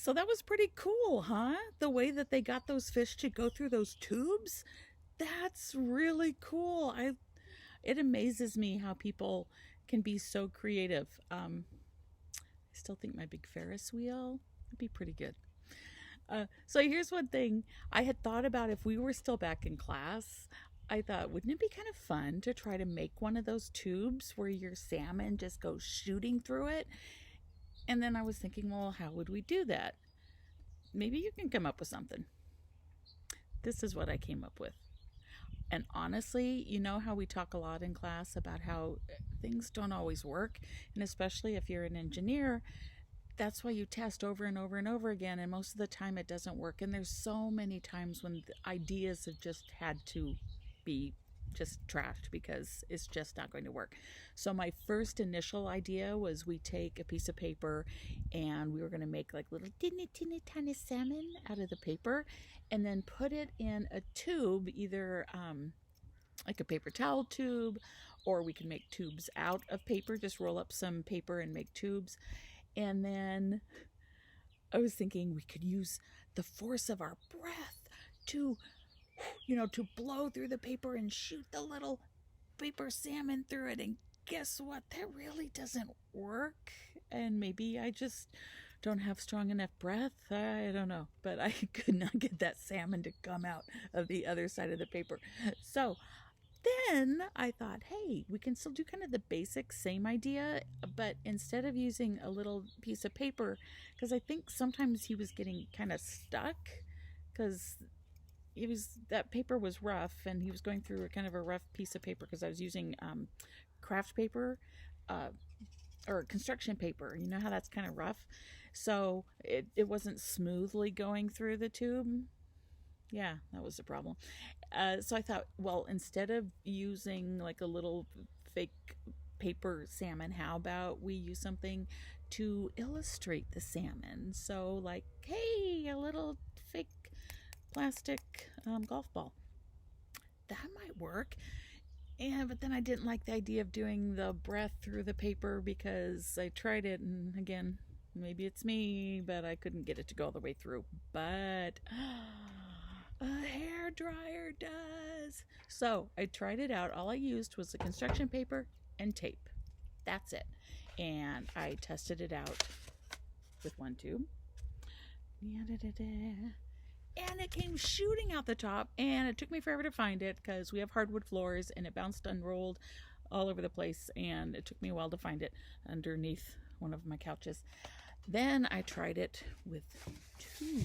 So that was pretty cool, huh? The way that they got those fish to go through those tubes. That's really cool. It amazes me how people can be so creative. I still think my big Ferris wheel would be pretty good. So here's one thing I had thought about if we were still back in class. I thought, wouldn't it be kind of fun to try to make one of those tubes where your salmon just goes shooting through it? And then I was thinking, well, how would we do that? Maybe you can come up with something. This is what I came up with. And honestly, you know how we talk a lot in class about how things don't always work, and especially if you're an engineer, that's why you test over and over and over again, and most of the time it doesn't work. And there's so many times when the ideas have just had to be just trashed because it's just not going to work. So my first initial idea was we take a piece of paper and we were going to make like little teeny tiny salmon out of the paper and then put it in a tube, either like a paper towel tube, or we can make tubes out of paper, just roll up some paper and make tubes. And then I was thinking we could use the force of our breath to, to blow through the paper and shoot the little paper salmon through it. And guess what? That really doesn't work. And maybe I just don't have strong enough breath. I don't know. But I could not get that salmon to come out of the other side of the paper. So then I thought, hey, we can still do kind of the basic same idea, but instead of using a little piece of paper, because I think sometimes he was getting kind of stuck because that paper was rough and he was going through a kind of a rough piece of paper because I was using craft paper or construction paper. You know how that's kind of rough? So it wasn't smoothly going through the tube. Yeah, that was the problem. So I thought, well, instead of using like a little fake paper salmon, how about we use something to illustrate the salmon? So, like, hey, a little fake plastic golf ball. That might work. But then I didn't like the idea of doing the breath through the paper because I tried it, and again, maybe it's me, but I couldn't get it to go all the way through. But a hair dryer does. So I tried it out. All I used was the construction paper and tape. That's it. And I tested it out with one tube. And it came shooting out the top, and it took me forever to find it because we have hardwood floors, and it bounced and rolled all over the place, and it took me a while to find it underneath one of my couches. Then I tried it with two.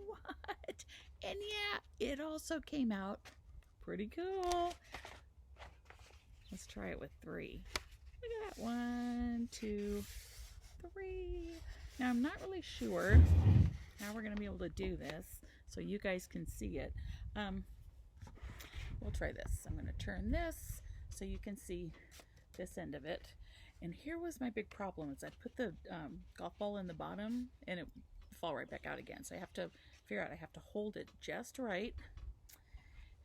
What? And yeah, it also came out pretty cool. Let's try it with three. Look at that. 1, 2, 3. Now I'm not really sure how we're going to be able to do this so you guys can see it. We'll try this. I'm going to turn this so you can see this end of it. And here was my big problem is I put the golf ball in the bottom and it fall right back out again. So I have to figure out, I have to hold it just right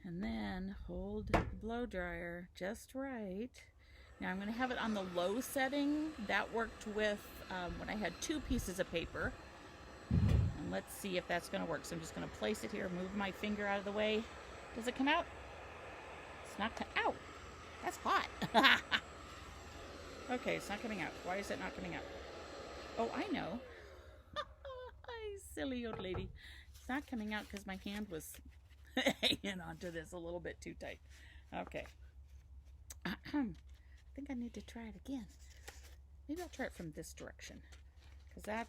and then hold the blow dryer just right. Now I'm going to have it on the low setting. That worked with when I had 2 pieces of paper. And let's see if that's going to work. So I'm just going to place it here, move my finger out of the way. Does it come out? It's not out. That's hot. Okay, it's not coming out. Why is it not coming out? Oh, I know. Silly old lady. It's not coming out because my hand was hanging onto this a little bit too tight. Okay. I think I need to try it again. Maybe I'll try it from this direction because it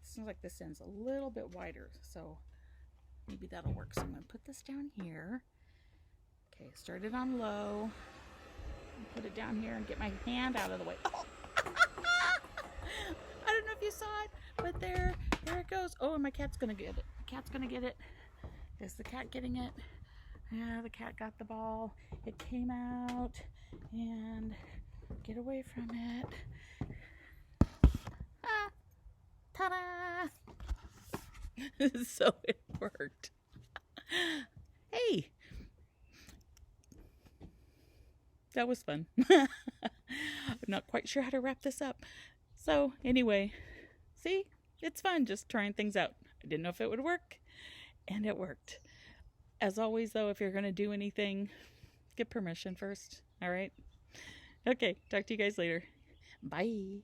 seems like this end's a little bit wider, so maybe that'll work. So I'm going to put this down here. Okay, start it on low. Put it down here and get my hand out of the way. Oh! I don't know if you saw it, but there it goes. Oh, and my cat's gonna get it. The cat's gonna get it. Is the cat getting it? Yeah, the cat got the ball. It came out, and get away from it. Ah, ta-da! So it worked. Hey, that was fun. I'm not quite sure how to wrap this up. So anyway, See, it's fun just trying things out. I didn't know if it would work, and it worked. As always, though, if you're going to do anything, get permission first. All right? Okay, talk to you guys later. Bye.